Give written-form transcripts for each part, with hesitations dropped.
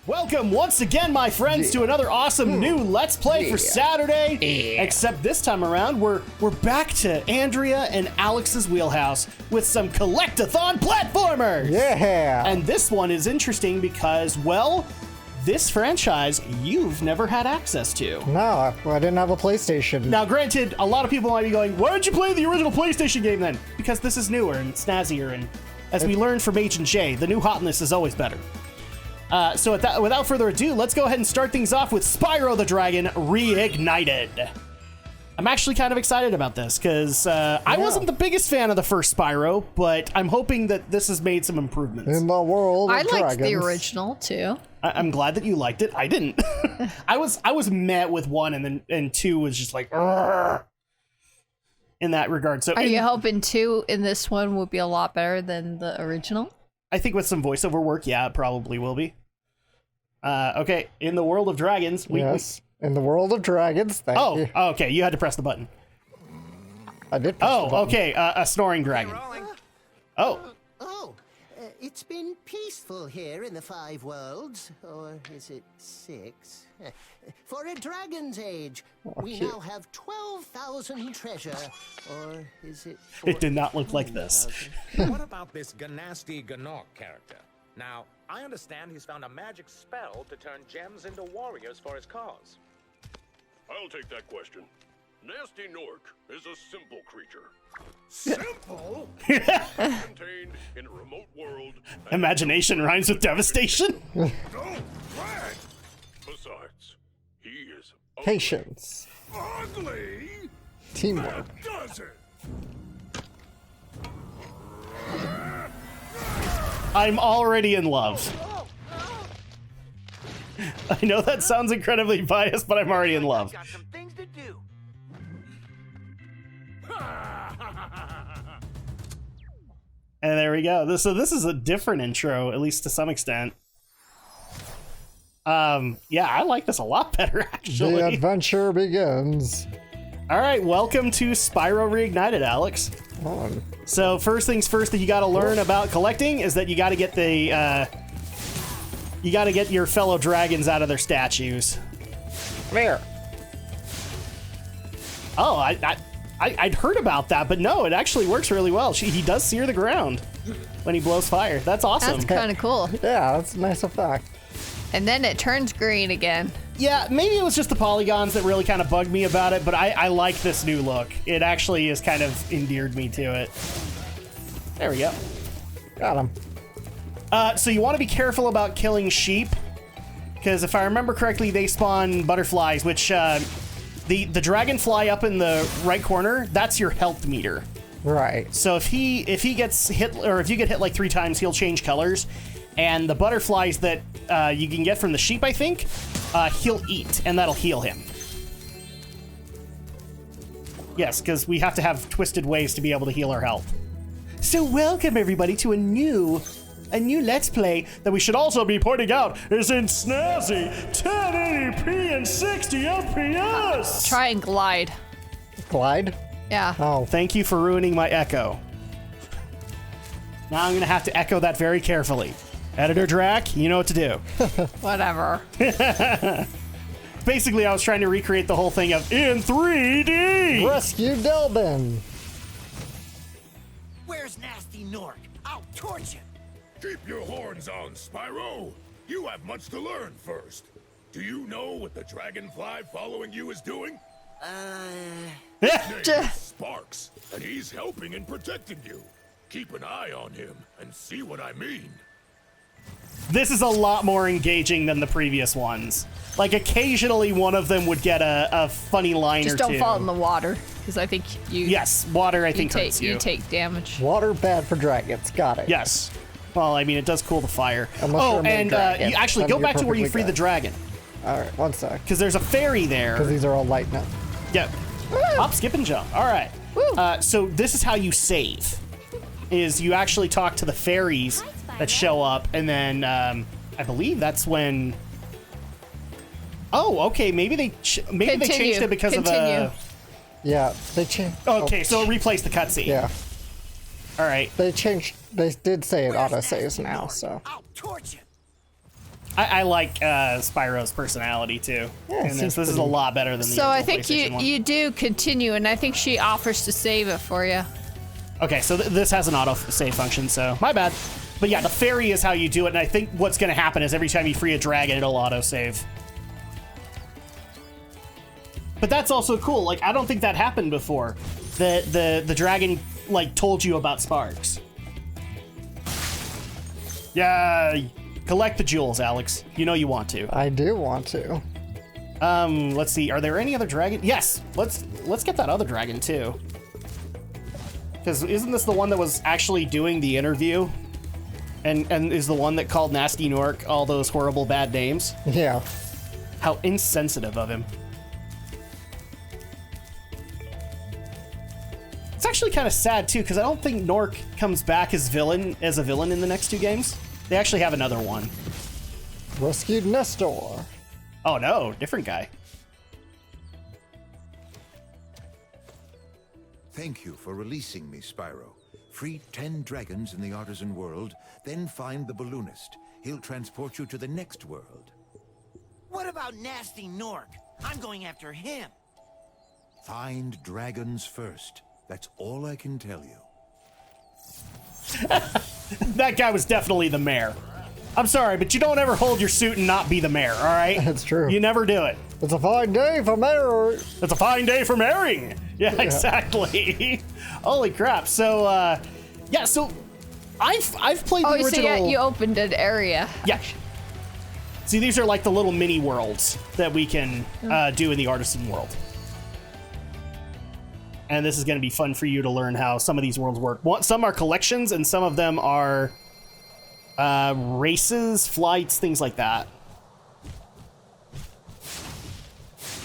Welcome once again, my friends, to another awesome new Let's Play for Saturday. Except this time around, we're back to Andrea and Alex's wheelhouse with some collect-a-thon platformers. Yeah. And this one is interesting because, well, this franchise you've never had access to. No, I didn't have a PlayStation. Now, granted, a lot of people might be going, why don't you play the original PlayStation game then? Because this is newer and snazzier, and as we learned from H&J, the new hotness is always better. So without further ado, let's go ahead and start things off with Spyro the Dragon Reignited. I'm actually kind of excited about this because I wasn't the biggest fan of the first Spyro, but I'm hoping that this has made some improvements. In the world of I liked dragons. the original too. I'm glad that you liked it. I didn't. I was met with one, and two was just like in that regard. So Are you hoping 2 in this one would be a lot better than the original? I think with some voiceover work, yeah, it probably will be. Okay, in the world of dragons, Yes, in the world of dragons. Thank you. Okay, you had to press the button. I did press the button. Okay, a snoring dragon. It's been peaceful here in the 5 worlds, or is it 6? For a dragon's age, we now have 12,000 treasure, or is it? It did not look like this. What about this Ganasty Ganok character? Now, I understand he's found a magic spell to turn gems into warriors for his cause. I'll take that question. Nasty Nork is a simple creature. Simple? Contained in a remote world. Imagination rhymes with devastation. Don't brag! Besides, he is Patience. ugly. Teamwork. Does it? I'm already in love. I know that sounds incredibly biased, but I'm already in love. Got some things to do. And there we go. So this is a different intro, at least to some extent. Yeah, I like this a lot better, actually. The adventure begins. All right, welcome to Spyro Reignited, Alex. On. So first things first that you got to learn about collecting is that you got to get your fellow dragons out of their statues. Come here. Oh, I'd heard about that, but no, it actually works really well. He does sear the ground when he blows fire. That's awesome. That's kind of cool. Yeah, that's a nice effect. And then it turns green again. Yeah, maybe it was just the polygons that really kind of bugged me about it, but I like this new look. It actually has kind of endeared me to it. There we go. Got him. So you want to be careful about killing sheep, because if I remember correctly, they spawn butterflies, which the dragonfly up in the right corner, that's your health meter. Right. So if he gets hit, or if you get hit like 3 times, he'll change colors. And the butterflies that you can get from the sheep, I think, he'll eat, and that'll heal him. Yes, because we have to have twisted ways to be able to heal our health. So welcome, everybody, to a new Let's Play that we should also be pointing out is in snazzy 1080p and 60 FPS! Try and glide. Glide? Yeah. Oh, Thank you for ruining my echo. Now I'm going to have to echo that very carefully. Editor Drak, you know what to do. Whatever. Basically, I was trying to recreate the whole thing of in 3D! rescue Delbin. Where's Nasty Nork? I'll torch him. Keep your horns on, Spyro. You have much to learn first. Do you know what the dragonfly following you is doing? His name is Sparks, and he's helping and protecting you. Keep an eye on him and see what I mean. This is a lot more engaging than the previous ones. Like, occasionally one of them would get a funny line Just or don't two. fall in the water, because I think you. Yes, water I think hurts you. You take damage. Water bad for dragons. Got it. Yes. Well, I mean, it does cool the fire. Unless you're a main and dragon, you actually then go you're back to where you perfectly free the good. dragon. All right, one sec. Because there's a fairy there. Because these are all light now. Yeah. Hop, skip, and jump. All right. So this is how you save. Is you actually talk to the fairies that show up, and then I believe that's when. Oh, okay. Maybe they changed it because of a. Yeah, they changed. Okay, so it replaced the cutscene. Yeah. All right. They changed. They did say it auto saves now, so. I'll torch him. I like Spyro's personality too. Yeah, and this seems is a lot better than the So I original think PlayStation one. you do continue, and I think she offers to save it for you. Okay, so this has an auto save function, so my bad. But yeah, the fairy is how you do it, and I think what's going to happen is every time you free a dragon, it'll auto save. But that's also cool. Like, I don't think that happened before. The dragon like told you about Sparks. Yeah, collect the jewels, Alex. You know you want to. I do want to. Let's see. Are there any other dragon? Yes. Let's get that other dragon too. Because isn't this the one that was actually doing the interview? And is the one that called Nasty Nork all those horrible bad names? Yeah. How insensitive of him. It's actually kind of sad too, because I don't think Nork comes back as a villain in the next two games. They actually have another one. Rescued Nestor. Oh no, different guy. Thank you for releasing me, Spyro. Free 10 dragons in the artisan world, then find the balloonist. He'll transport you to the next world. What about Nasty Nork? I'm going after him. Find dragons first. That's all I can tell you. That guy was definitely the mayor. I'm sorry, but you don't ever hold your suit and not be the mayor, all right? That's true. You never do it. It's a fine day for mayor. It's a fine day for marrying. Yeah, exactly. Holy crap. So, yeah, so I've played the original. So yeah, you opened an area. Yeah. See, these are like the little mini worlds that we can do in the artisan world. And this is going to be fun for you to learn how some of these worlds work. Some are collections, and some of them are races, flights, things like that.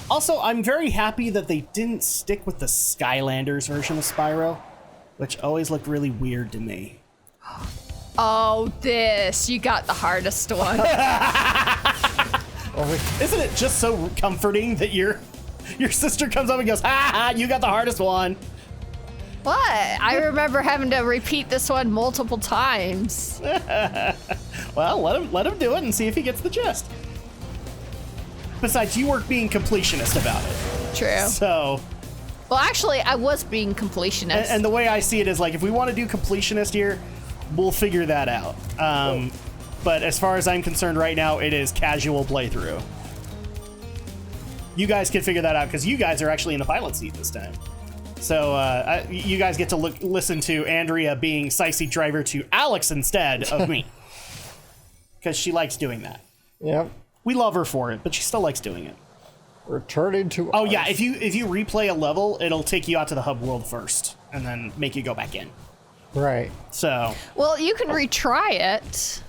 Also, I'm very happy that they didn't stick with the Skylanders version of Spyro, which always looked really weird to me. Oh, you got the hardest one. Isn't it just so comforting that your sister comes up and goes, ha, you got the hardest one. What? I remember having to repeat this one multiple times. Well, let him do it and see if he gets the gist. Besides, you weren't being completionist about it. True. So. Well, actually, I was being completionist. And the way I see it is like, if we want to do completionist here, we'll figure that out. But as far as I'm concerned right now, it is casual playthrough. You guys can figure that out because you guys are actually in the pilot seat this time. So you guys get to listen to Andrea being side seat driver to Alex instead of me. Because she likes doing that. Yep. We love her for it, but she still likes doing it. Returning to Oh us. yeah, if you replay a level, it'll take you out to the hub world first, and then make you go back in. Right. So. Well, you can retry it.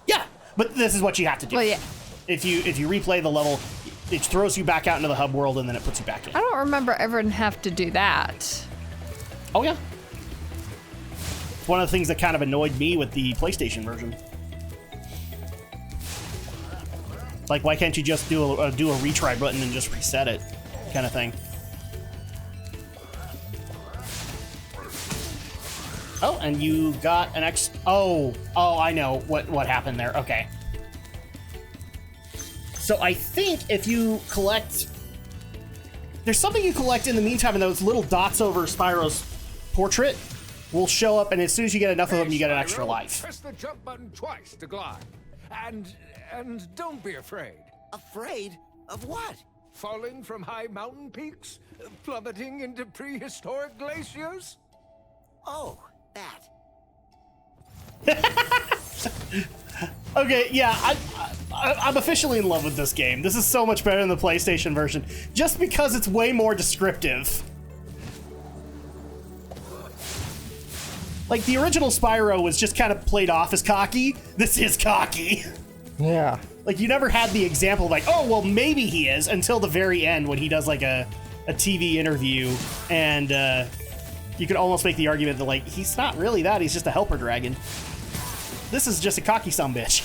Yeah, but this is what you have to do. Well, yeah. If you replay the level, it throws you back out into the hub world, and then it puts you back in. I don't remember ever have to do that. Oh yeah. One of the things that kind of annoyed me with the PlayStation version. Like, why can't you just do a retry button and just reset it, kind of thing? Oh, and you got an X. Oh, I know what happened there. Okay. So I think if you collect, there's something you collect in the meantime, and those little dots over Spyro's portrait will show up, and as soon as you get enough of them, you get an extra life. Press the jump button twice to glide. And don't be afraid. Afraid? Of what? Falling from high mountain peaks? Plummeting into prehistoric glaciers? Oh, that. Okay, yeah, I'm officially in love with this game. This is so much better than the PlayStation version, just because it's way more descriptive. Like, the original Spyro was just kind of played off as cocky. This is cocky. Yeah. Like, you never had the example of like, oh, well, maybe he is, until the very end when he does, like, a TV interview, and you could almost make the argument that, like, he's not really that, he's just a helper dragon. This is just a cocky sumbitch.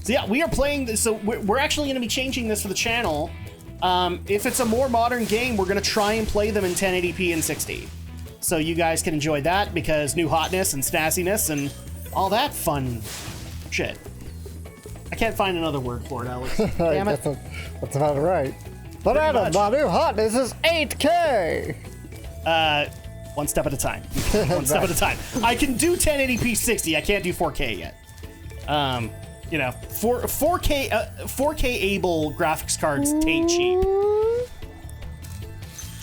So yeah, we are playing this, so we're actually going to be changing this for the channel. If it's a more modern game, we're going to try and play them in 1080p and 60. So you guys can enjoy that, because new hotness and snazziness, and all that fun shit. I can't find another word for it, Alex. Damn it. That's about right. But Pretty Adam, much. my new hotness is 8K. One step at a time. One step at a time. I can do 1080p 60. I can't do 4K yet. You know, 4K able graphics cards ain't cheap.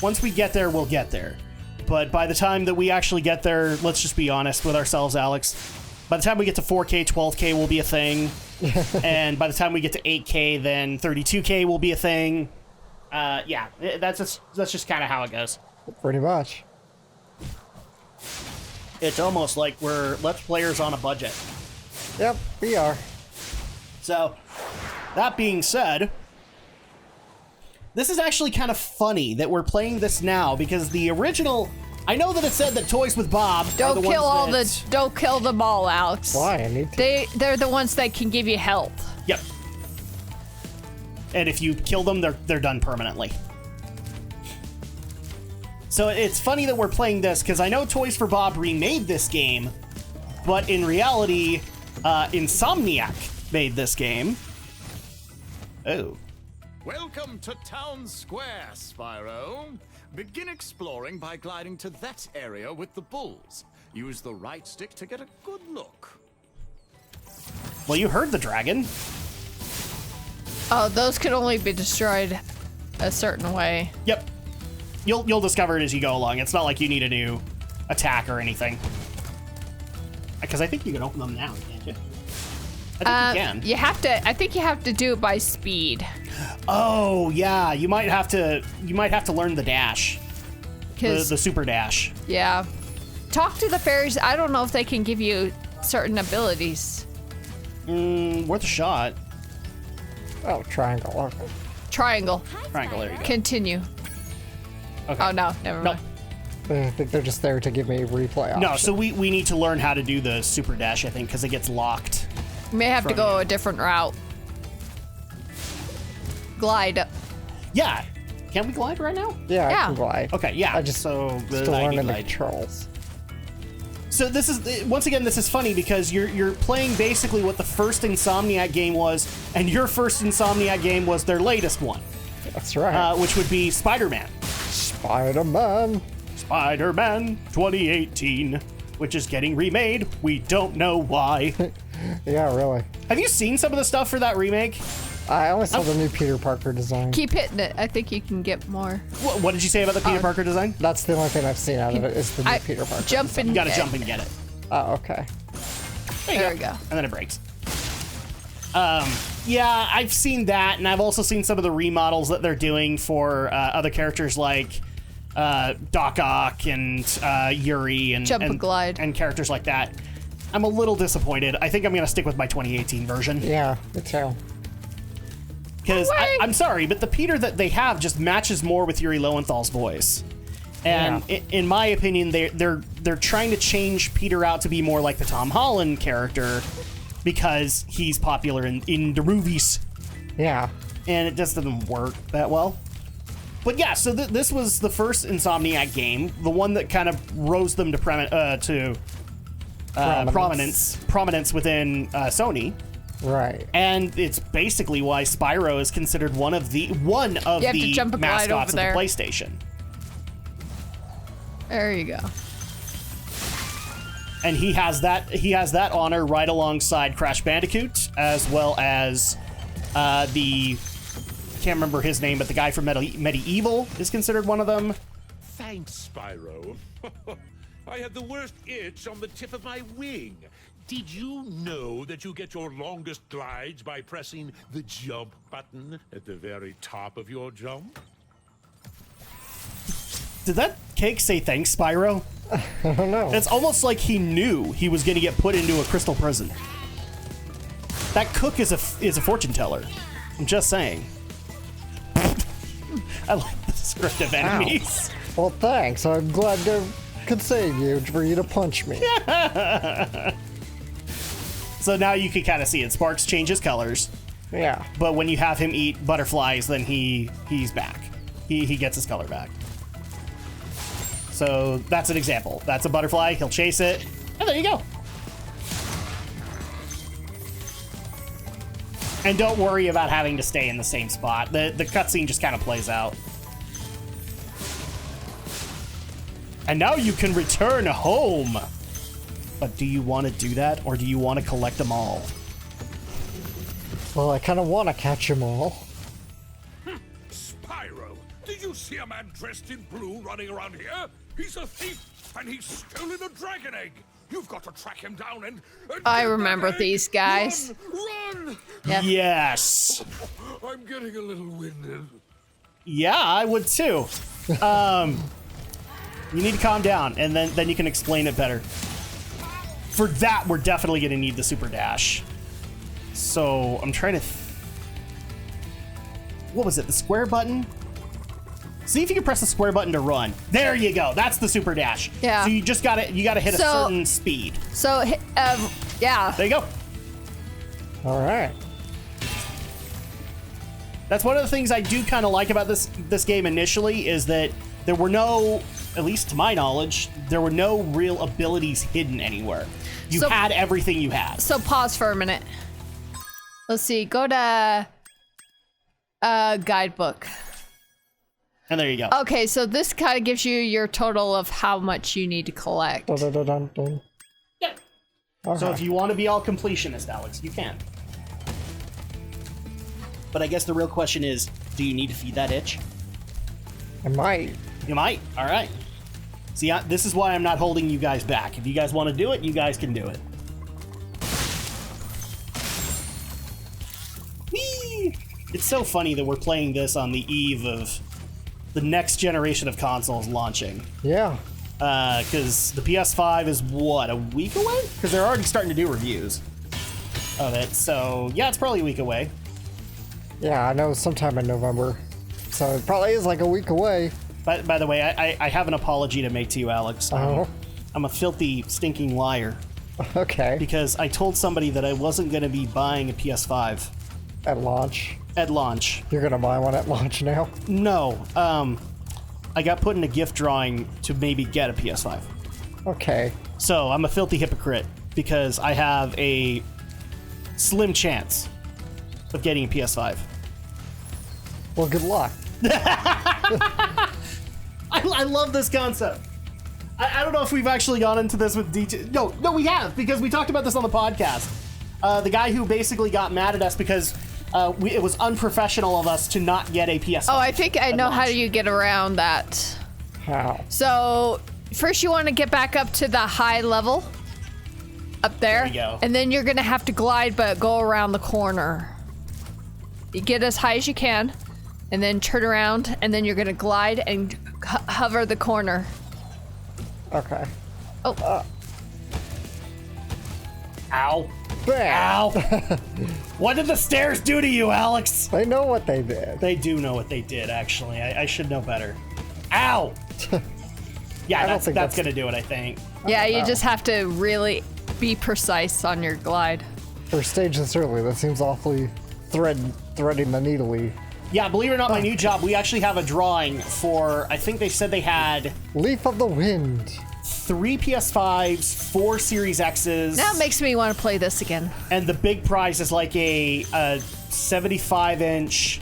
Once we get there, we'll get there. But by the time that we actually get there, let's just be honest with ourselves, Alex. By the time we get to 4K, 12K will be a thing. And by the time we get to 8K, then 32K will be a thing. Yeah, that's just kind of how it goes. Pretty much. It's almost like we're Let's Players on a budget. Yep, we are. So, that being said, this is actually kind of funny that we're playing this now because the original, I know that it said that Toys with Bob are the ones don't kill them all, Alex. Why? I need to. They're the ones that can give you health. Yep. And if you kill them, they're done permanently. So it's funny that we're playing this because I know Toys for Bob remade this game, but in reality, Insomniac made this game. Oh. Welcome to Town Square, Spyro. Begin exploring by gliding to that area with the bulls. Use the right stick to get a good look. Well, you heard the dragon. Oh, those can only be destroyed a certain way. Yep. You'll discover it as you go along. It's not like you need a new attack or anything. Because I think you can open them now, can't you? I think you can. You have to. I think you have to do it by speed. Oh yeah, you might have to learn the dash, the super dash. Yeah. Talk to the fairies. I don't know if they can give you certain abilities. Worth a shot. Oh, triangle. Okay. Triangle. Triangle. There you go. Continue. Okay. Oh no, never mind. I think they're just there to give me a replay option. No, so we need to learn how to do the super dash, I think, because it gets locked. You may have to go a different route. Glide. Yeah. Can we glide right now? Yeah, Yeah. I can glide. Okay, yeah. I just so still learning the glide. controls. So this is, once again, this is funny because you're playing basically what the first Insomniac game was, and your first Insomniac game was their latest one. That's right. Which would be Spider-Man. Spider-Man. Spider-Man 2018, which is getting remade. We don't know why. Yeah, really. Have you seen some of the stuff for that remake? I only saw the new Peter Parker design. Keep hitting it. I think you can get more. What did you say about the Peter Parker design? That's the only thing I've seen out of it is the new Peter Parker. Jump in. You gotta jump and get it. Oh, okay. There we go. And then it breaks. Yeah, I've seen that, and I've also seen some of the remodels that they're doing for other characters like Doc Ock and Yuri and Jump and glide. and characters like that. I'm a little disappointed. I think I'm gonna stick with my 2018 version. Yeah, me too. Because I'm sorry, but the Peter that they have just matches more with Yuri Lowenthal's voice. And in my opinion, they're trying to change Peter out to be more like the Tom Holland character because he's popular in the movies. Yeah. And it just doesn't work that well. But yeah, so this was the first Insomniac game, the one that kind of rose them to prominence within Sony. Right. And it's basically why Spyro is considered one of the mascots of the PlayStation. There you go. And he has that honor right alongside Crash Bandicoot, as well as the can't remember his name, but the guy from Medieval is considered one of them. Thanks, Spyro. I had the worst itch on the tip of my wing. Did you know that you get your longest glides by pressing the jump button at the very top of your jump? Did that cake say thanks, Spyro? I don't know. It's almost like he knew he was going to get put into a crystal prison. That cook is a fortune teller. I'm just saying. I like the descriptive enemies. Well, thanks. I'm glad I could save you for you to punch me. So now you can kind of see it. Sparks changes colors. Yeah. But when you have him eat butterflies, then he's back. He gets his color back. So that's an example. That's a butterfly. He'll chase it. And there you go. And don't worry about having to stay in the same spot. The cutscene just kind of plays out. And now you can return home. But do you want to do that, or do you want to collect them all? Well, I kind of want to catch them all. Spyro, did you see a man dressed in blue running around here? He's a thief, and he's stolen a dragon egg. You've got to track him down and I get remember that egg. these guys. Run! Yeah. Yes. I'm getting a little winded. Yeah, I would too. You need to calm down, and then you can explain it better. For that, we're definitely going to need the super dash. So I'm trying to. What was it? The square button? See if you can press the square button to run. There you go. That's the super dash. Yeah. So you just got to hit a certain speed. So yeah. There you go. All right. That's one of the things I do kind of like about this game initially is that there were no, at least to my knowledge, there were no real abilities hidden anywhere. You had everything you had. So pause for a minute. Let's see. Go to guidebook. And there you go. Okay, so this kind of gives you your total of how much you need to collect. Dun, dun, dun, dun, dun. Yeah. So if you want to be all completionist, Alex, you can. But I guess the real question is, do you need to feed that itch? I might. You might. All right. See, this is why I'm not holding you guys back. If you guys want to do it, you guys can do it. Whee! It's so funny that we're playing this on the eve of the next generation of consoles launching. Yeah. Because the PS5 is, what, a week away? Because they're already starting to do reviews of it. So, yeah, it's probably a week away. Yeah, I know sometime in November. So it probably is like a week away. By the way, I have an apology to make to you, Alex. Oh. I'm a filthy, stinking liar. Okay. Because I told somebody that I wasn't going to be buying a PS5. At launch. At launch. You're gonna buy one at launch now? No. I got put in a gift drawing to maybe get a PS5. Okay. So I'm a filthy hypocrite because I have a slim chance of getting a PS5. Well, good luck. I love this concept. I don't know if we've actually gone into this with detail. No, we have, because we talked about this on the podcast. The guy who basically got mad at us because it was unprofessional of us to not get a PS5. Oh, I think I know how you get around that. How? So first you want to get back up to the high level. Up there. There you go. And then you're going to have to glide but go around the corner. You get as high as you can. And then turn around, and then you're gonna glide and hover the corner. Okay. Oh. Ow. Bam. Ow. What did the stairs do to you, Alex? They know what they did. They do know what they did, actually. I should know better. Ow. Yeah, that's gonna do it, I think. Yeah, you just have to really be precise on your glide. For a stage this early, that seems awfully threading the needly. Yeah, believe it or not, my new job, we actually have a drawing for, I think they said they had Leaf of the Wind. 3 PS5s, 4 Series X's. Now it makes me want to play this again. And the big prize is like a 75-inch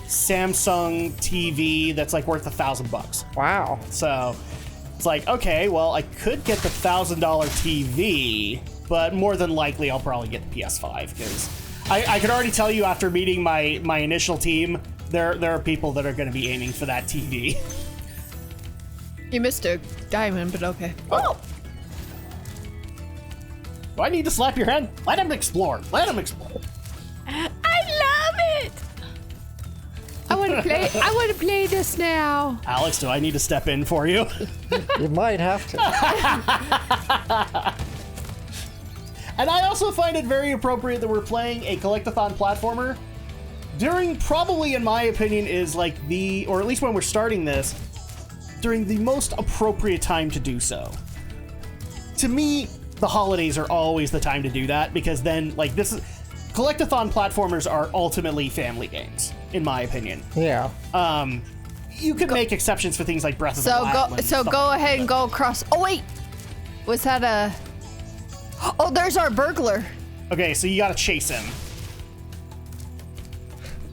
Samsung TV that's like worth $1,000. Wow. So it's like, okay, well, I could get the $1,000 TV, but more than likely I'll probably get the PS5 because I could already tell you after meeting my initial team, there are people that are going to be aiming for that TV. You missed a diamond, but okay. Oh! Do I need to slap your hand? Let him explore. Let him explore. I love it. I want to play. I want to play this now. Alex, do I need to step in for you? You might have to. And I also find it very appropriate that we're playing a collectathon platformer during probably, in my opinion, is like or at least when we're starting this, during the most appropriate time to do so. To me, the holidays are always the time to do that because then, like, collectathon platformers are ultimately family games, in my opinion. Yeah. You could make exceptions for things like Breath of the Wild. So go ahead and go across. Oh wait, was that a? Oh, there's our burglar. Okay, so you gotta chase him.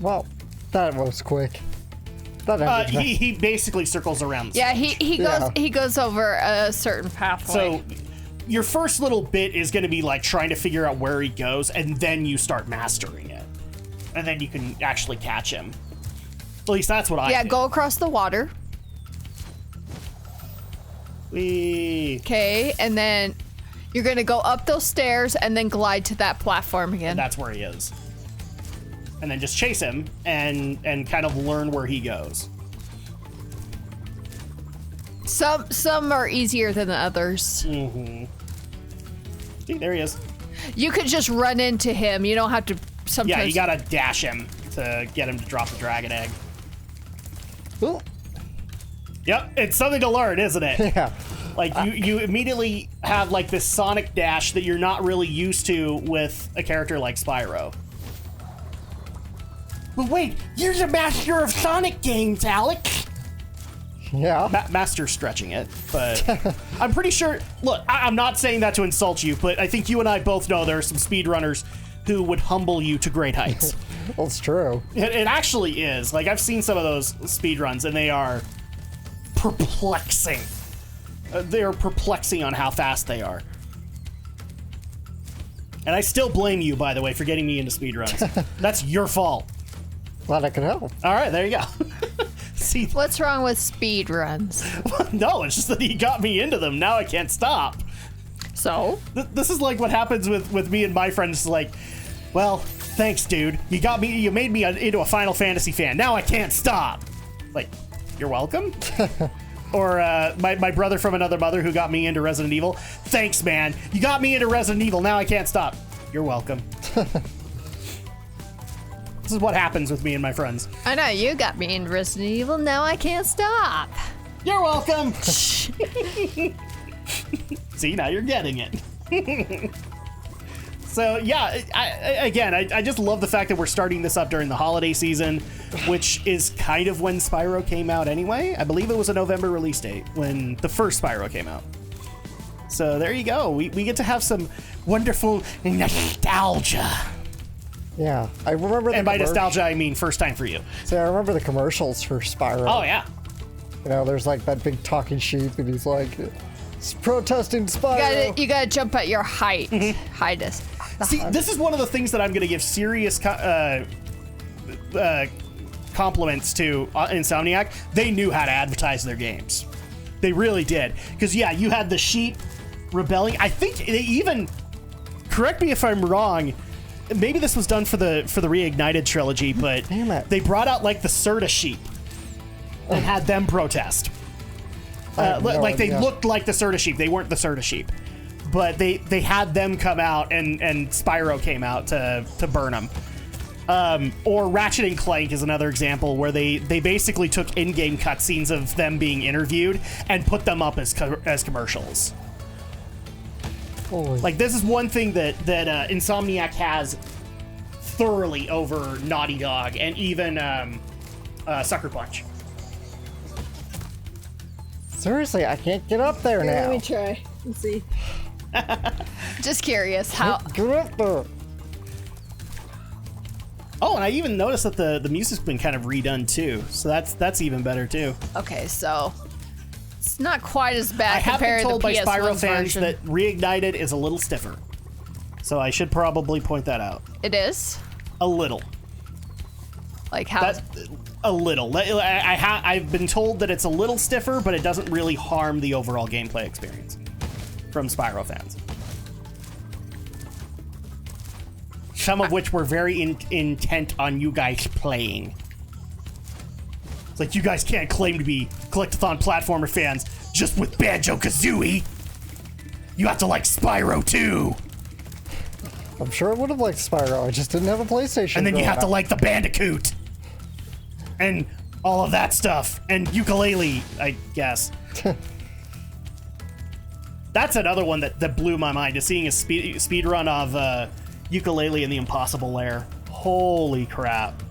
Well, that was quick. That ended he basically circles around. Yeah, he goes over a certain pathway. So your first little bit is going to be like trying to figure out where he goes, and then you start mastering it, and then you can actually catch him. At least that's what I Yeah, do. go across the water. Whee. Okay, and then you're gonna go up those stairs and then glide to that platform again. And that's where he is. And then just chase him and kind of learn where he goes. Some are easier than the others. Mm-hmm. See, there he is. You could just run into him. You don't have to. Sometimes. Yeah, you gotta dash him to get him to drop the dragon egg. Ooh. Yep, it's something to learn, isn't it? Yeah. Like, you immediately have, like, this sonic dash that you're not really used to with a character like Spyro. But wait, you're the master of Sonic games, Alex! Yeah. Master stretching it, but I'm pretty sure... Look, I'm not saying that to insult you, but I think you and I both know there are some speedrunners who would humble you to great heights. Well, it's true. It actually is. Like, I've seen some of those speedruns, and they are perplexing. They are perplexing on how fast they are. And I still blame you, by the way, for getting me into speedruns. That's your fault. Glad I could help. All right, there you go. See, What's wrong with speed runs? no, it's just that he got me into them. Now I can't stop. So? This is like what happens with me and my friends. Like, well, thanks, dude. You made me into a Final Fantasy fan. Now I can't stop. Like, you're welcome. Or my brother from another mother who got me into Resident Evil. Thanks, man. You got me into Resident Evil. Now I can't stop. You're welcome. This is what happens with me and my friends. I know, you got me in Resident Evil. Now I can't stop. You're welcome. See, now you're getting it. So yeah, I just love the fact that we're starting this up during the holiday season, which is kind of when Spyro came out anyway. I believe it was a November release date when the first Spyro came out. So there you go. We get to have some wonderful nostalgia. Yeah, I remember the And by nostalgia, I mean first time for you. See, I remember the commercials for Spyro. Oh, yeah. You know, there's like that big talking sheep, and he's like, protesting Spyro. You gotta jump at your height. Highness. See, this is one of the things that I'm going to give serious compliments to Insomniac. They knew how to advertise their games. They really did. Because, yeah, you had the sheep rebelling. I think they even, correct me if I'm wrong, maybe this was done for the Reignited trilogy, but Damn it. they brought out like the Serta sheep and had them protest. Like they looked like the Serta sheep. They weren't the Serta sheep, but they had them come out and Spyro came out to burn them. Or Ratchet and Clank is another example where they basically took in-game cutscenes of them being interviewed and put them up as commercials. Holy. Like, this is one thing that Insomniac has thoroughly over Naughty Dog and even Sucker Punch. Seriously, I can't get up there now. Let me try. Let's see. Just curious how. Get up there. Oh, and I even noticed that the music's been kind of redone too, so that's even better too. Okay, so it's not quite as bad I have been compared to told the by PS1 Spyro fans version. that Reignited is a little stiffer, so I should probably point that out. It is? A little. Like how? That's a little. I've been told that it's a little stiffer, but it doesn't really harm the overall gameplay experience from Spyro fans. Some of which were very intent on you guys playing. It's like, you guys can't claim to be Collectathon platformer fans just with Banjo-Kazooie. You have to like Spyro too. I'm sure I would have liked Spyro. I just didn't have a PlayStation. And then you growing have to up. like the Bandicoot. And all of that stuff. And Ukulele, I guess. That's another one that blew my mind, is seeing a speed run of Ukulele in the Impossible Lair. Holy crap.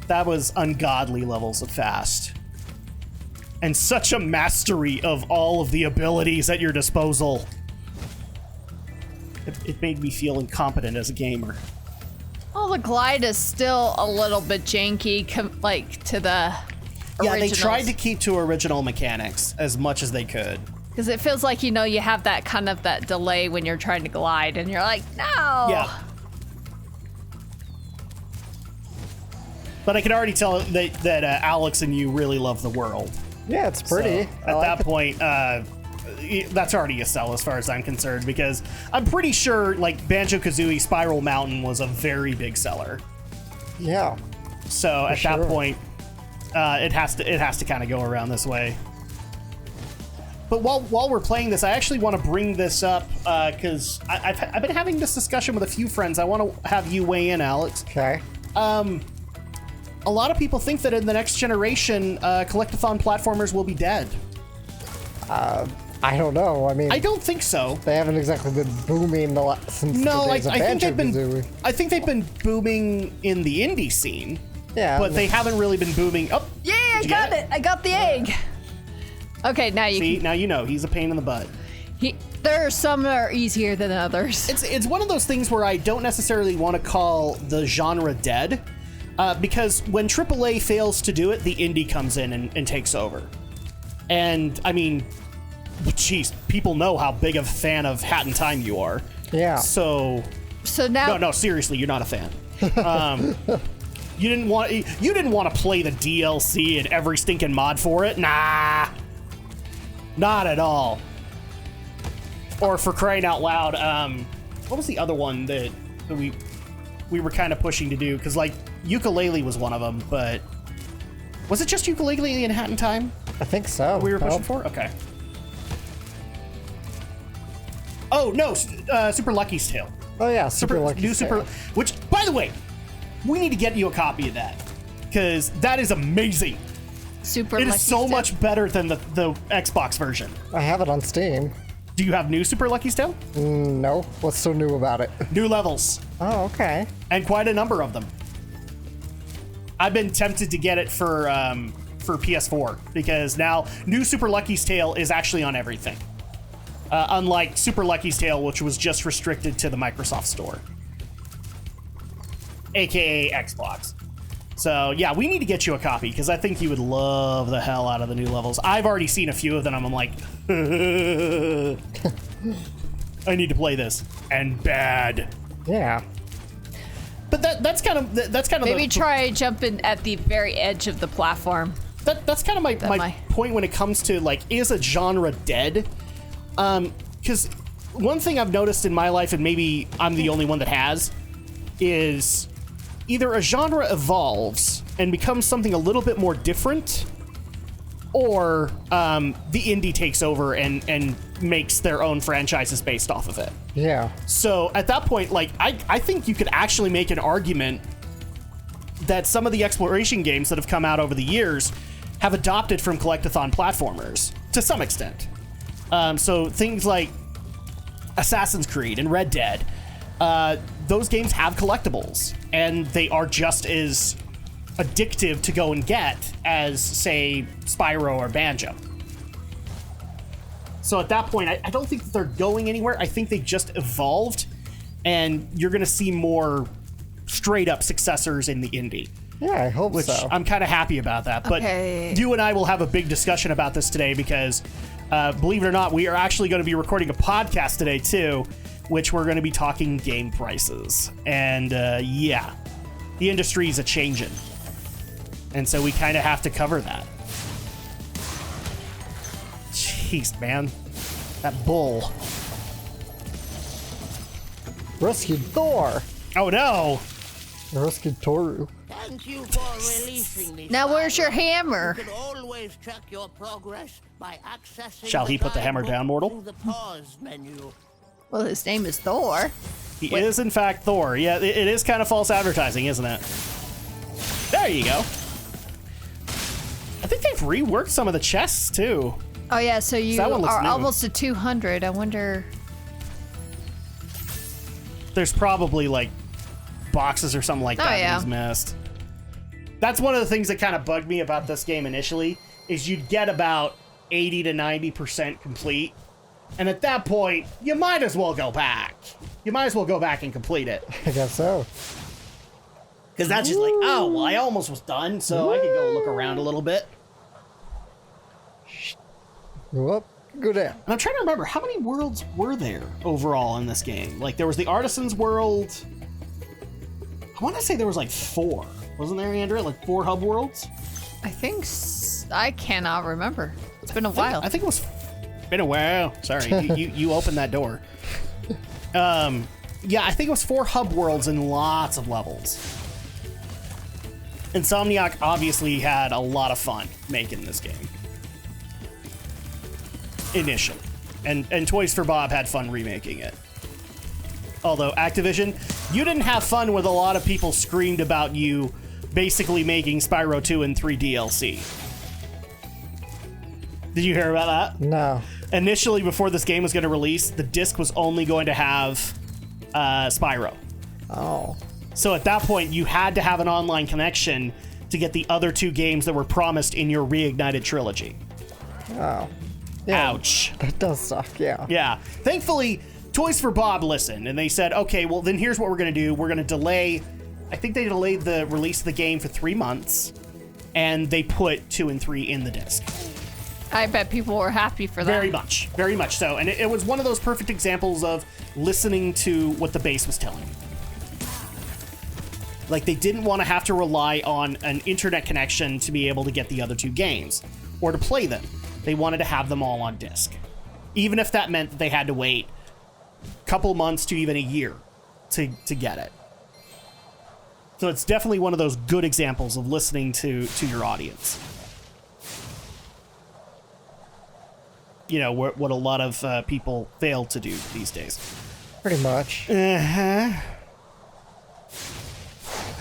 That was ungodly levels of fast. And such a mastery of all of the abilities at your disposal. It made me feel incompetent as a gamer. Oh, the glide is still a little bit janky, like to the Yeah, they originals. tried to keep to original mechanics as much as they could. Because it feels like, you have that kind of that delay when you're trying to glide, and you're like, no. Yeah. But I can already tell that Alex and you really love the world. Yeah, it's pretty. So, at that point, that's already a sell as far as I'm concerned, because I'm pretty sure like Banjo-Kazooie Spiral Mountain was a very big seller. Yeah. So at that sure. point, it has to kind of go around this way. But while we're playing this, I actually want to bring this up because I've been having this discussion with a few friends. I want to have you weigh in, Alex. Okay. A lot of people think that in the next generation, collectathon platformers will be dead. I don't know. I mean, I don't think so. they haven't exactly been booming since No, the days of I think they've been. Banjo-Kazooie. I think they've been booming in the indie scene, Yeah. but they haven't really been booming. Oh, Yeah, I did you got get it. I got the egg. Okay, now you See, can. now you know he's a pain in the butt. There are some that are easier than others. It's one of those things where I don't necessarily want to call the genre dead, because when AAA fails to do it, the indie comes in and takes over. And I mean, geez, people know how big of a fan of Hat in Time you are. Yeah. So now. no, seriously, you're not a fan. You didn't want to play the DLC and every stinking mod for it. Nah, not at all. Or for crying out loud, what was the other one that we were kind of pushing to do? Because like Yooka-Laylee was one of them, but was it just Yooka-Laylee and Hat in Time I think so. we were pushing for? Okay. Oh no, Super Lucky's Tale. Oh yeah, Super Lucky. New Super, which by the way, we need to get you a copy of that because that is amazing. Super It Lucky is so Stick. much better than the Xbox version. I have it on Steam. Do you have new Super Lucky's Tale? No. What's so new about it? New levels, Oh, okay. and quite a number of them. I've been tempted to get it for PS4 because now new Super Lucky's Tale is actually on everything. Unlike Super Lucky's Tale, which was just restricted to the Microsoft Store, aka Xbox. So yeah, we need to get you a copy because I think you would love the hell out of the new levels. I've already seen a few of them. I'm like, I need to play this, and bad. Yeah. But that's kind of Maybe try jumping at the very edge of the platform. That's kind of my point when it comes to like, is a genre dead? Because one thing I've noticed in my life, and maybe I'm the only one that has, is either a genre evolves and becomes something a little bit more different, or the indie takes over and makes their own franchises based off of it. Yeah. So at that point, like, I think you could actually make an argument that some of the exploration games that have come out over the years have adopted from collectathon platformers to some extent. So things like Assassin's Creed and Red Dead, those games have collectibles, and they are just as addictive to go and get as, say, Spyro or Banjo. So at that point, I don't think that they're going anywhere. I think they just evolved, and you're going to see more straight-up successors in the indie. Yeah, I hope Which so. I'm kind of happy about that. But Okay. you and I will have a big discussion about this today because, believe it or not, we are actually going to be recording a podcast today, too, which we're going to be talking game prices. And, yeah, the industry is a-changing. And so we kind of have to cover that. Jeez, man. That bull. Rescued Thor. Oh, no. Rescued Toru. Thank you for releasing me. Now where's your Spyro. hammer? You can always check your progress by accessing Shall he put the hammer guidebook down, mortal? through the pause menu. Well, his name is Thor. He is, in fact, Thor. Yeah, it is kind of false advertising, isn't it? There you go. I think they've reworked some of the chests, too. Oh yeah, so you That one looks are new. almost to 200. I wonder. There's probably, like, boxes or something like Oh, that yeah. he's missed. That's one of the things that kind of bugged me about this game initially, is you'd get about 80 to 90% complete, and at that point, you might as well go back. You might as well go back and complete it. I guess so. Because that's just like, oh, well, I almost was done, so I could go look around a little bit. Go up, go down. And I'm trying to remember, how many worlds were there overall in this game? Like, there was the Artisan's World. I want to say there was like 4. Wasn't there, Andrea? Like 4 hub worlds? I think I cannot remember. It's been a while. I think it was been a while. Sorry, you opened that door. Yeah, I think it was 4 hub worlds and lots of levels. Insomniac obviously had a lot of fun making this game. Initially. And Toys for Bob had fun remaking it. Although Activision, you didn't have fun with a lot of people screamed about you basically making Spyro 2 and 3 DLC. Did you hear about that? No. Initially, before this game was going to release, the disc was only going to have Spyro. Oh. So at that point, you had to have an online connection to get the other 2 games that were promised in your Reignited trilogy. Oh. Yeah, Ouch. that does suck, yeah. Yeah. Thankfully, Toys for Bob listened, and they said, okay, well, then here's what we're going to do. We're going to delay... I think they delayed the release of the game for 3 months, and they put 2 and 3 in the disc. I bet people were happy for that. Very much so. And it was one of those perfect examples of listening to what the base was telling you. Like, they didn't want to have to rely on an internet connection to be able to get the other 2 games, or to play them. They wanted to have them all on disc. Even if that meant that they had to wait a couple months to even a year to get it. So it's definitely one of those good examples of listening to your audience. You know, what a lot of people fail to do these days. Pretty much. Uh-huh.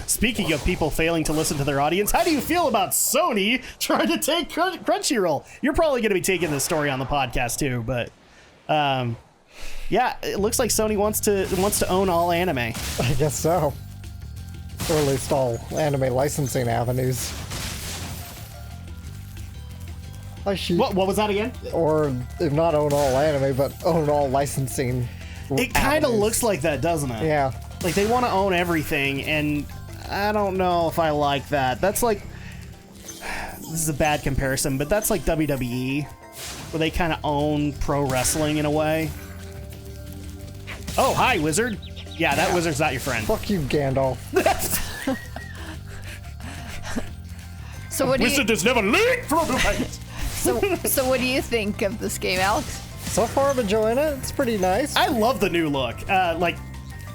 Speaking of people failing to listen to their audience, how do you feel about Sony trying to take Crunchyroll? You're probably going to be taking this story on the podcast too, but yeah, it looks like Sony wants to own all anime. I guess so. Or at least all anime licensing avenues. What was that again? Or if not own all anime, but own all licensing. It kind of looks like that, doesn't it? Yeah. Like they want to own everything, and I don't know if I like that. That's like, this is a bad comparison, but that's like WWE, where they kind of own pro wrestling in a way. Oh, hi, wizard. Yeah, that wizard's not your friend. Fuck you, Gandalf. So what do Wizard has never learned from the fight. So what do you think of this game, Alex? So far, I'm enjoying it. It's pretty nice. I love the new look. Like,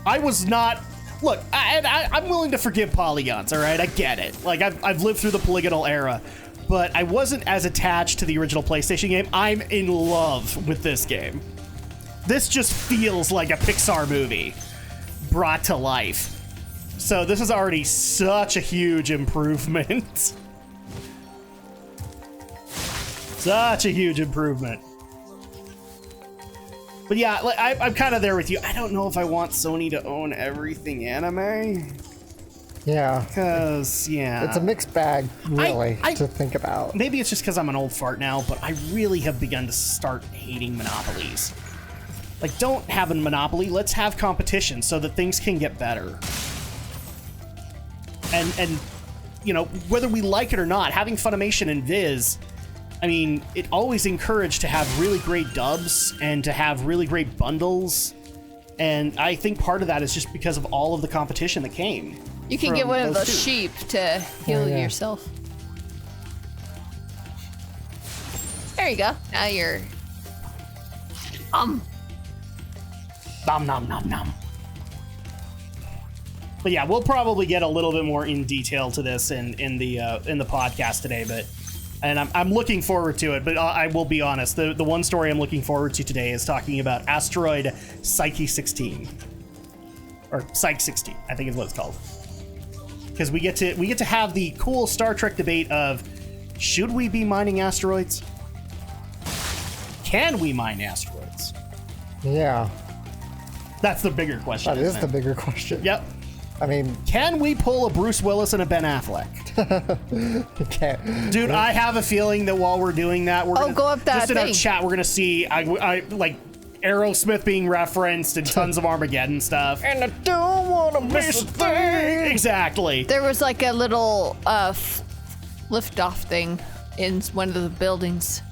I was not... Look, I'm willing to forgive polygons, all right? I get it. Like, I've lived through the polygonal era, but I wasn't as attached to the original PlayStation game. I'm in love with this game. This just feels like a Pixar movie brought to life. So this is already such a huge improvement. Such a huge improvement. But yeah, like, I'm kind of there with you. I don't know if I want Sony to own everything anime. Yeah. Because, yeah. It's a mixed bag, really, I to think about. Maybe it's just because I'm an old fart now, but I really have begun to start hating monopolies. Like, don't have a monopoly. Let's have competition so that things can get better. And you know, whether we like it or not, having Funimation and Viz... I mean, it always encouraged to have really great dubs and to have really great bundles. And I think part of that is just because of all of the competition that came. You can get one of those sheep to heal yourself. There you go. Now you're... Nom nom nom nom. But yeah, we'll probably get a little bit more in detail to this in the podcast today, but... And I'm looking forward to it, but I will be honest. The one story I'm looking forward to today is talking about Asteroid Psyche 16. Or Psyche 16, I think is what it's called. Because we get to have the cool Star Trek debate of, should we be mining asteroids? Can we mine asteroids? Yeah. That's the bigger question. That is the bigger question. Yep. I mean... Can we pull a Bruce Willis and a Ben Affleck? Can't. Dude, I have a feeling that while we're doing that, we're gonna, go up that just in our thing. chat, we're gonna see, I like, Aerosmith being referenced and tons of Armageddon stuff. And I don't want to miss a thing. Exactly. There was like a little lift-off thing in one of the buildings.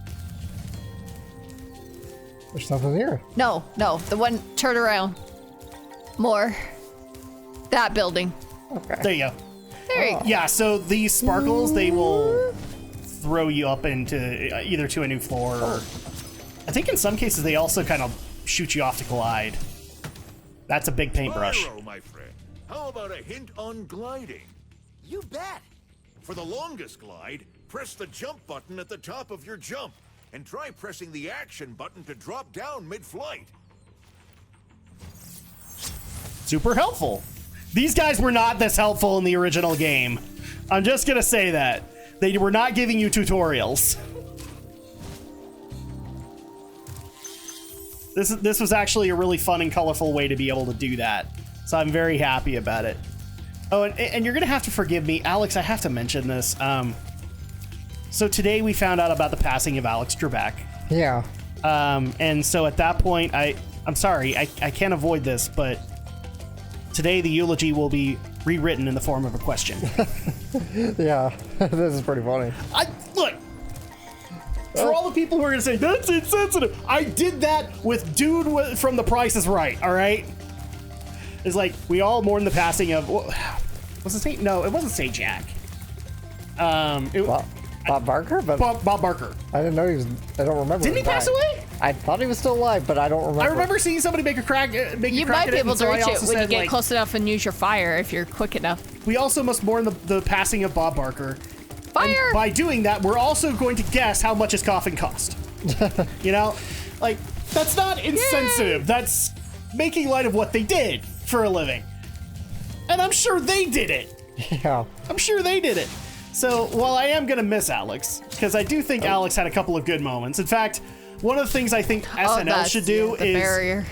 There's nothing here. No, the one, turn around. More. That building. Okay. There you go. There you go. Yeah, so these sparkles, they will throw you up into either to a new floor or I think in some cases they also kind of shoot you off to glide. That's a big paintbrush. Spyro, my friend, how about a hint on gliding? You bet. For the longest glide, press the jump button at the top of your jump, and try pressing the action button to drop down mid-flight. Super helpful. These guys were not this helpful in the original game. I'm just gonna say that. They were not giving you tutorials. This was actually a really fun and colorful way to be able to do that. So I'm very happy about it. Oh, and you're gonna have to forgive me, Alex, I have to mention this. So today we found out about the passing of Alex Trebek. Yeah. And so at that point, I'm sorry, I can't avoid this, but today the eulogy will be rewritten in the form of a question. Yeah. This is pretty funny. Look, for all the people who are gonna say, that's insensitive, I did that with dude from The Price is Right, all right? It's like, we all mourn the passing of, was it St. No, it wasn't St. Jack. Bob Barker? But Bob Barker. I didn't know he was, I don't remember. Didn't he pass away? I thought he was still alive, but I don't remember. I remember seeing somebody make a crack You might be able to reach it when you get close enough and use your fire if you're quick enough. We also must mourn the passing of Bob Barker. Fire! And by doing that, we're also going to guess how much his coffin cost. You know? Like, that's not insensitive. Yay! That's making light of what they did for a living. And I'm sure they did it. Yeah. I'm sure they did it. So, while I am going to miss Alex, because I do think Alex had a couple of good moments. In fact, one of the things I think SNL should do is, barrier.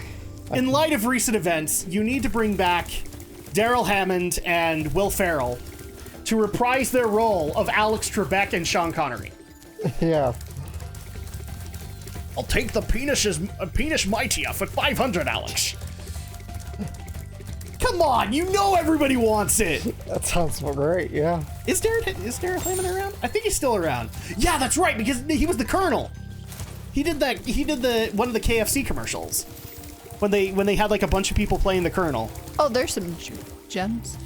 In light of recent events, you need to bring back Daryl Hammond and Will Ferrell to reprise their role of Alex Trebek and Sean Connery. Yeah. I'll take the penis mightier for 500, Alex. Come on, you know everybody wants it. That sounds great, yeah. Is Daryl Hammond around? I think he's still around. Yeah, that's right, because he was the Colonel. He did one of the KFC commercials. When they had like a bunch of people playing the Colonel. Oh, there's some gems.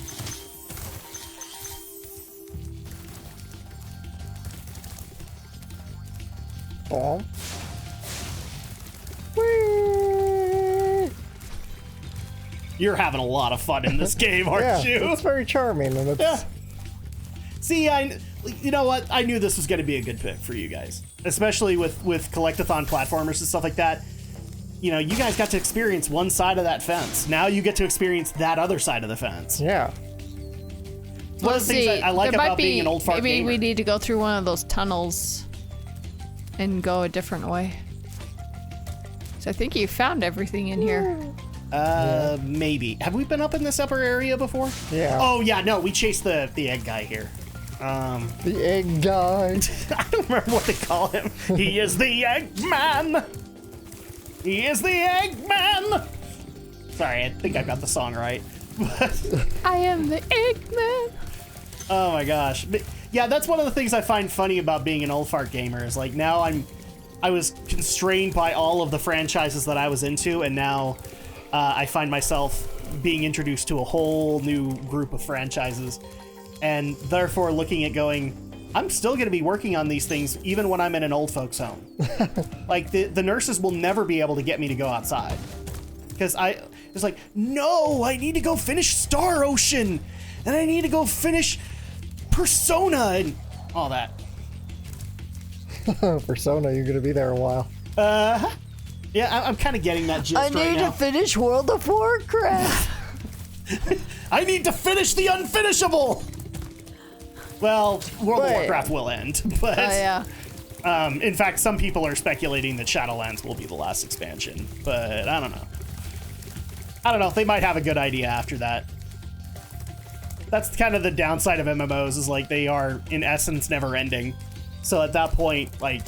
Oh. You're having a lot of fun in this game, aren't you? It's very charming, and it's... Yeah. See, you know what? I knew this was going to be a good pick for you guys, especially with collectathon platformers and stuff like that. You know, you guys got to experience one side of that fence. Now you get to experience that other side of the fence. Yeah. One of the things I like about being an old fart maybe gamer. we need to go through one of those tunnels and go a different way. So I think you found everything in here. Maybe. Have we been up in this upper area before? Yeah. Oh, yeah, no, we chased the egg guy here. The egg guy. I don't remember what they call him. He is the Eggman! He is the Eggman! Sorry, I think I got the song right. I am the Eggman! Oh my gosh. But yeah, that's one of the things I find funny about being an old fart gamer is like now I was constrained by all of the franchises that I was into, and now I find myself being introduced to a whole new group of franchises, and therefore looking at going, I'm still going to be working on these things even when I'm in an old folks home. Like the nurses will never be able to get me to go outside because it's like, no, I need to go finish Star Ocean and I need to go finish Persona and all that. Persona, you're gonna be there a while. Yeah, I'm kind of getting that gist I right now. need to finish World of Warcraft. I need to finish the unfinishable. Well, World of Warcraft will end, but yeah. In fact, some people are speculating that Shadowlands will be the last expansion, but I don't know. They might have a good idea after that. That's kind of the downside of MMOs is like they are in essence never ending. So at that point, like,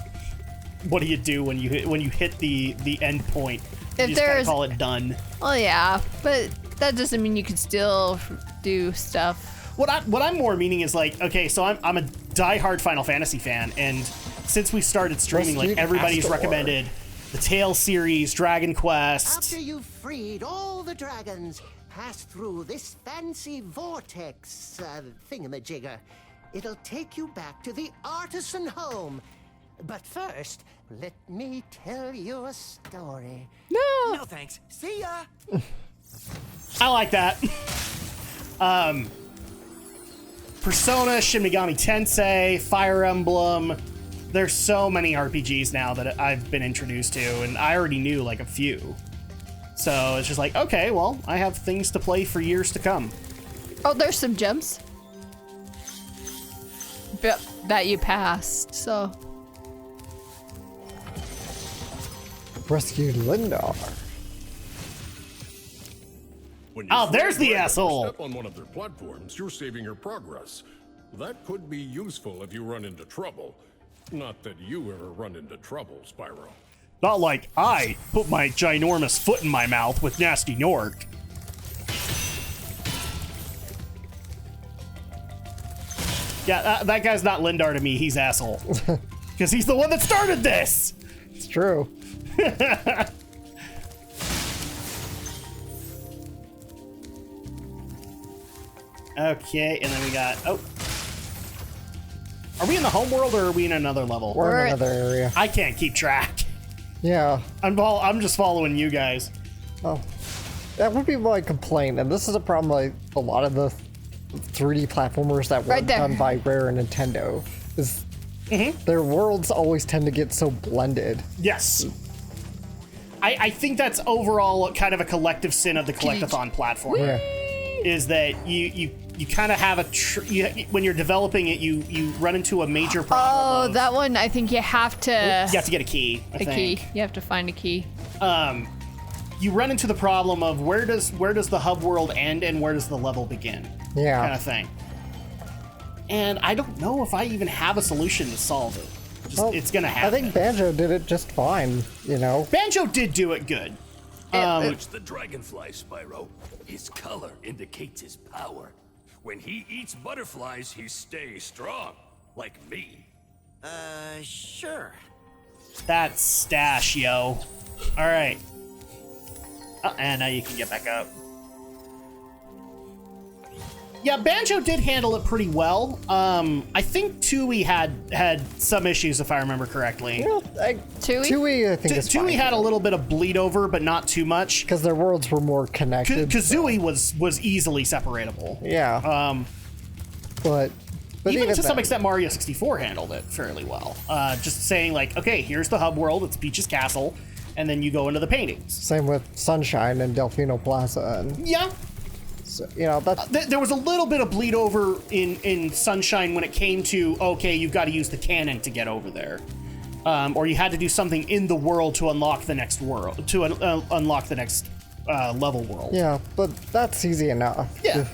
what do you do when you hit the end point You just gotta call it done. Well, yeah, but that doesn't mean you can still do stuff. What I'm more meaning is like, okay, so I'm a diehard Final Fantasy fan, and since we started streaming, like everybody's recommended the Tales series, Dragon Quest. After you've freed all the dragons, pass through this fancy vortex thingamajigger. It'll take you back to the artisan home. But first, let me tell you a story. No thanks. See ya. I like that. Persona, Shin Megami Tensei, Fire Emblem. There's so many RPGs now that I've been introduced to, and I already knew like a few. So it's just like, okay, well, I have things to play for years to come. Oh, there's some gems that you passed, so. Rescued Lindar. Oh, there's the asshole. Step on one of their platforms, you're saving your progress. That could be useful if you run into trouble. Not that you ever run into trouble, Spyro. Not like I put my ginormous foot in my mouth with Nasty Nork. Yeah, that guy's not Lindar to me. He's asshole. Because he's the one that started this. It's true. Okay, and then we got... Oh. Are we in the home world or are we in another level? We're in another area. I can't keep track. Yeah. I'm just following you guys. Oh. That would be my complaint, and this is a problem like a lot of the 3D platformers that were done by Rare and Nintendo, is their worlds always tend to get so blended. Yes. I think that's overall kind of a collective sin of the Collectathon platform. Yeah. Is that you kind of have when you're developing it, you run into a major problem. Oh, that one, I think you have to... You have to get a key, I think. key. You have to find a key. You run into the problem of where does the hub world end and where does the level begin? Yeah. Kind of thing. And I don't know if I even have a solution to solve it. It's gonna happen. I think Banjo did it just fine, you know? Banjo did do it good. Watch the dragonfly, Spyro. His color indicates his power. When he eats butterflies, he stays strong, like me. Sure. That's stash, yo. All right. And now you can get back up. Yeah, Banjo did handle it pretty well. I think Tui had some issues, if I remember correctly. You know, Tui, I think, is Tui fine. had a little bit of bleed over, but not too much. Because their worlds were more connected. Kazooie was easily separatable. Yeah. But even to some extent, Mario 64 handled it fairly well. Just saying, like, okay, here's the hub world. It's Peach's castle. And then you go into the paintings. Same with Sunshine and Delfino Plaza. And yeah. So, you know, that's... there was a little bit of bleed over in Sunshine when it came to, okay, you've got to use the cannon to get over there. Or you had to do something in the world to unlock the next world, to unlock the next level world. Yeah, but that's easy enough. Yeah.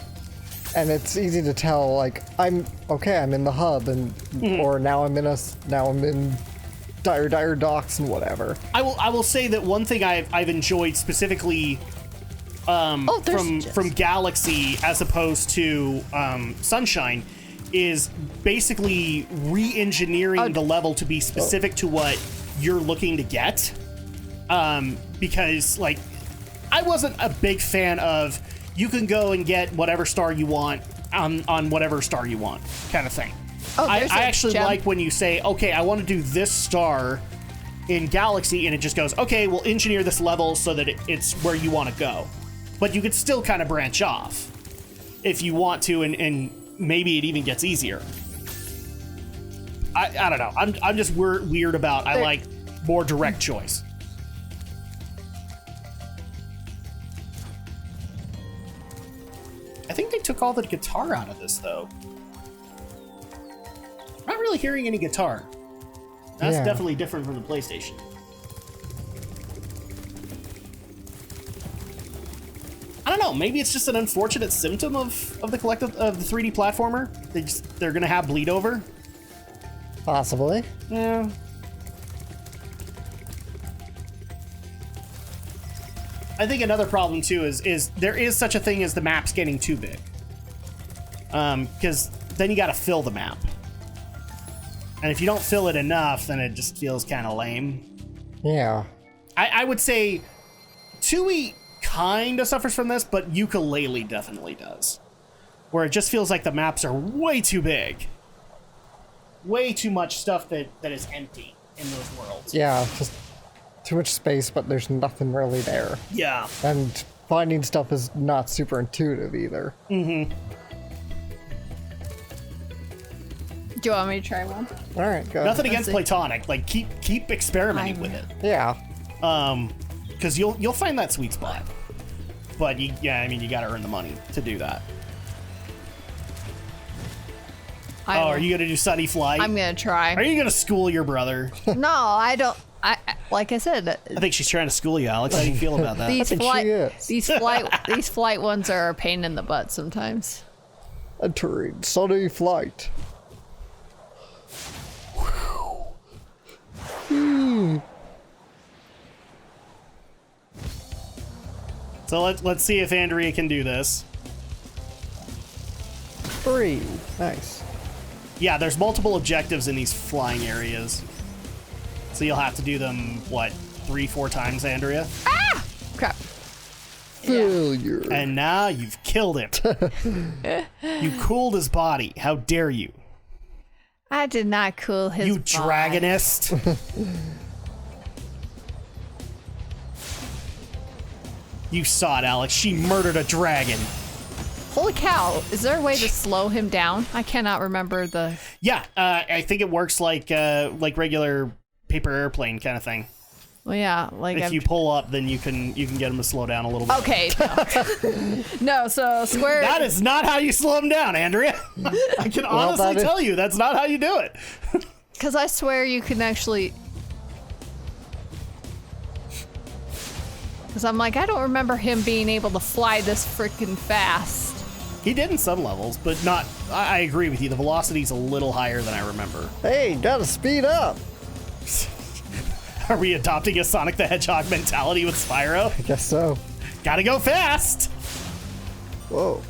And it's easy to tell, like, I'm in the hub, and or now I'm in Dire Docks and whatever. I will say that one thing I've enjoyed specifically from Galaxy as opposed to Sunshine is basically re-engineering the level to be specific to what you're looking to get. Because like I wasn't a big fan of you can go and get whatever star you want on whatever star you want kind of thing. I actually like when you say, okay, I want to do this star in Galaxy, and it just goes, okay, we'll engineer this level so that it's where you want to go. But you could still kind of branch off if you want to, and maybe it even gets easier. I don't know. I'm just weird about, I like more direct choice. I think they took all the guitar out of this, though. Not really hearing any guitar. That's definitely different from the PlayStation. I don't know. Maybe it's just an unfortunate symptom of the 3D platformer. They're gonna have bleed over. Possibly. Yeah. I think another problem too is there is such a thing as the maps getting too big. Because then you got to fill the map, and if you don't fill it enough, then it just feels kind of lame. Yeah. I would say Tui kind of suffers from this, but Ukulele definitely does, where it just feels like the maps are way too big, way too much stuff that is empty in those worlds. Yeah, just too much space, but there's nothing really there. Yeah. And finding stuff is not super intuitive either. Mm-hmm. Do you want me to try one? All right, go. Nothing against Platonic. Like keep experimenting with it. Yeah. Because you'll find that sweet spot. But you gotta earn the money to do that. Are you gonna do Sunny Flight? I'm gonna try. Are you gonna school your brother? No, I don't. I like I said. I think she's trying to school you, Alex. How do you feel about that? These flight ones are a pain in the butt sometimes. Entering Sunny Flight. So let's see if Andrea can do this. 3. Nice. Yeah, there's multiple objectives in these flying areas. So you'll have to do them, what, 3-4 times, Andrea? Ah! Crap. Failure. And now you've killed him. You cooled his body. How dare you? I did not cool his You body. dragonist. You saw it, Alex. She murdered a dragon. Holy cow. Is there a way to slow him down? I cannot remember the... Yeah, I think it works like regular paper airplane kind of thing. Well, yeah, like if you pull up, then you can get him to slow down a little bit. Okay. No, so Square... That is not how you slow him down, Andrea. I can honestly tell you that's not how you do it. Because I swear you can actually... Because I'm like, I don't remember him being able to fly this freaking fast. He did in some levels, but not... I agree with you. The velocity's a little higher than I remember. Hey, gotta speed up. Are we adopting a Sonic the Hedgehog mentality with Spyro? I guess so. Gotta go fast! Whoa.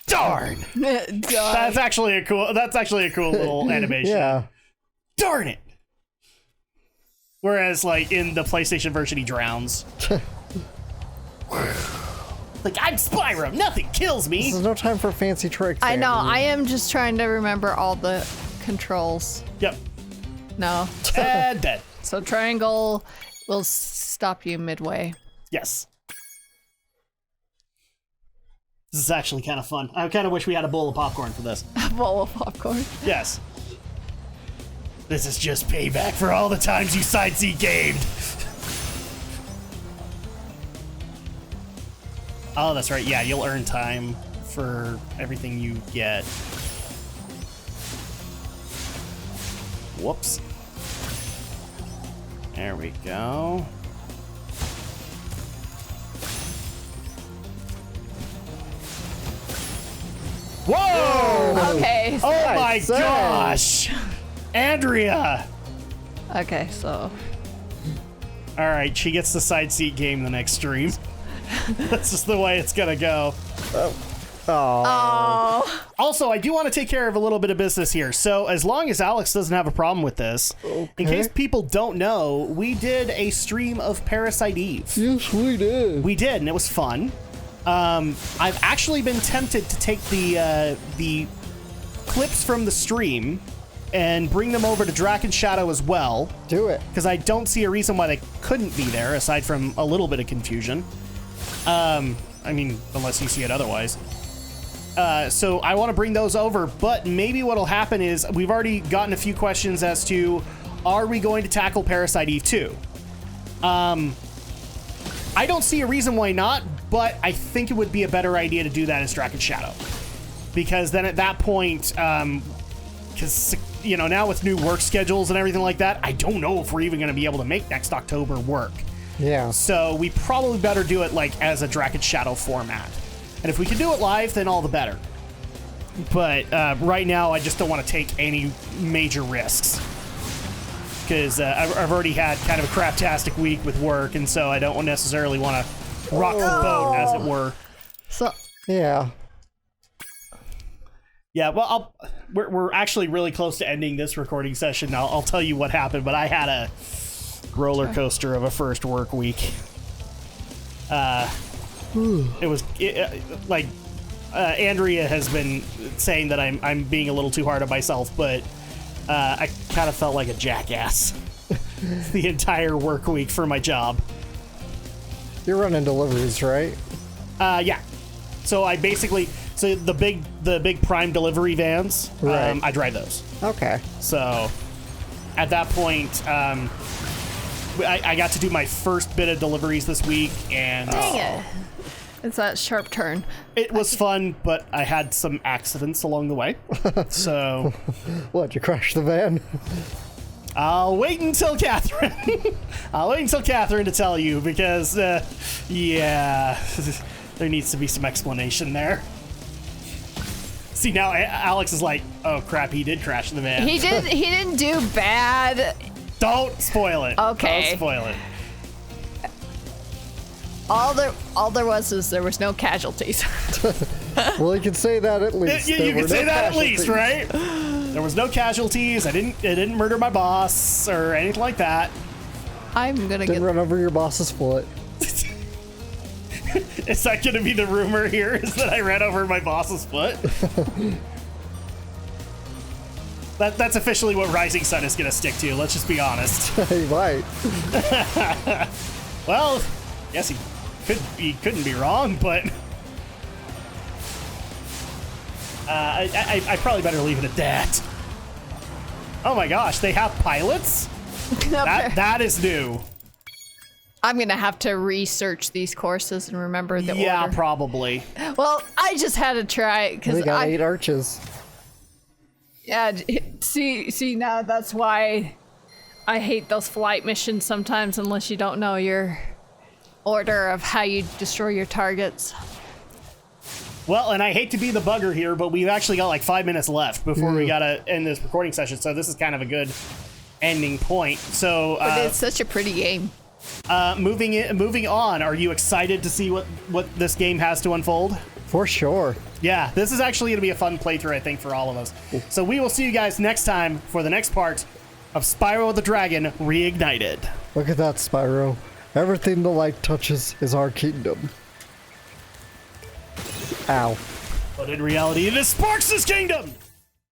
Darn! That's actually a cool little animation. Yeah. Darn it! Whereas, like, in the PlayStation version, he drowns. Like, I'm Spyro, nothing kills me! There's no time for fancy tricks. I know, I am just trying to remember all the controls. Yep. No. And dead. So triangle will stop you midway. Yes. This is actually kind of fun. I kind of wish we had a bowl of popcorn for this. A bowl of popcorn. Yes. This is just payback for all the times you side-seat gamed. Oh, that's right. Yeah, you'll earn time for everything you get. Whoops. There we go. Whoa! Okay. Oh my gosh! Andrea! Okay, so... Alright, she gets the side seat game the next stream. That's just the way it's gonna go. Oh. Also, I do want to take care of a little bit of business here. So, as long as Alex doesn't have a problem with this, in case people don't know, we did a stream of Parasite Eve. Yes, we did. We did, and it was fun. I've actually been tempted to take the clips from the stream and bring them over to Drak and Shadow as well. Do it. Because I don't see a reason why they couldn't be there, aside from a little bit of confusion. I mean, unless you see it otherwise. So I want to bring those over, but maybe what'll happen is we've already gotten a few questions as to, are we going to tackle Parasite Eve 2? I don't see a reason why not, but I think it would be a better idea to do that as Drak and Shadow. Because then at that point, because, you know, now with new work schedules and everything like that, I don't know if we're even going to be able to make next October work. Yeah. So we probably better do it like as a Drak and Shadow format. And if we can do it live, then all the better. But right now, I just don't want to take any major risks. because I've already had kind of a craptastic week with work, and so I don't necessarily want to rock the boat, as it were. So Yeah. Yeah, well, we're actually really close to ending this recording session. I'll tell you what happened, but I had a roller coaster of a first work week. It was like Andrea has been saying that I'm being a little too hard on myself, but I kind of felt like a jackass the entire work week for my job. You're running deliveries, right? Yeah. So I basically the big Prime delivery vans. Right. I drive those. Okay. So at that point, I got to do my first bit of deliveries this week, and dang it. It's that sharp turn. It was fun, but I had some accidents along the way. So What, you crashed the van? I'll wait until Catherine. I'll wait until Catherine to tell you, because yeah, there needs to be some explanation there. See, now Alex is like, oh crap, he did crash the van. He didn't do bad. Don't spoil it. Okay. Don't spoil it. All there was is there was no casualties. Well, you can say that at least. You can say that at least, right? There was no casualties. I didn't murder my boss or anything like that. I'm gonna Didn't run over your boss's foot. Is that gonna be the rumor here? Is that I ran over my boss's foot? That's officially what Rising Sun is gonna stick to. Let's just be honest. He might. Well, yes, he couldn't be wrong, but I probably better leave it at that. Oh my gosh, they have pilots? That is new. I'm gonna have to research these courses and remember the order. Yeah, probably. Well, I just had to try it because We got 8 arches. Yeah, see now that's why I hate those flight missions sometimes unless you don't know your order of how you destroy your targets. Well, and I hate to be the bugger here, but we've actually got like 5 minutes left before we gotta end this recording session, so this is kind of a good ending point. So, but it's such a pretty game. Moving on, are you excited to see what this game has to unfold? For sure. Yeah, this is actually going to be a fun playthrough, I think, for all of us. So we will see you guys next time for the next part of Spyro the Dragon Reignited. Look at that, Spyro. Everything the light touches is our kingdom. Ow. But in reality, it is Sparks' kingdom!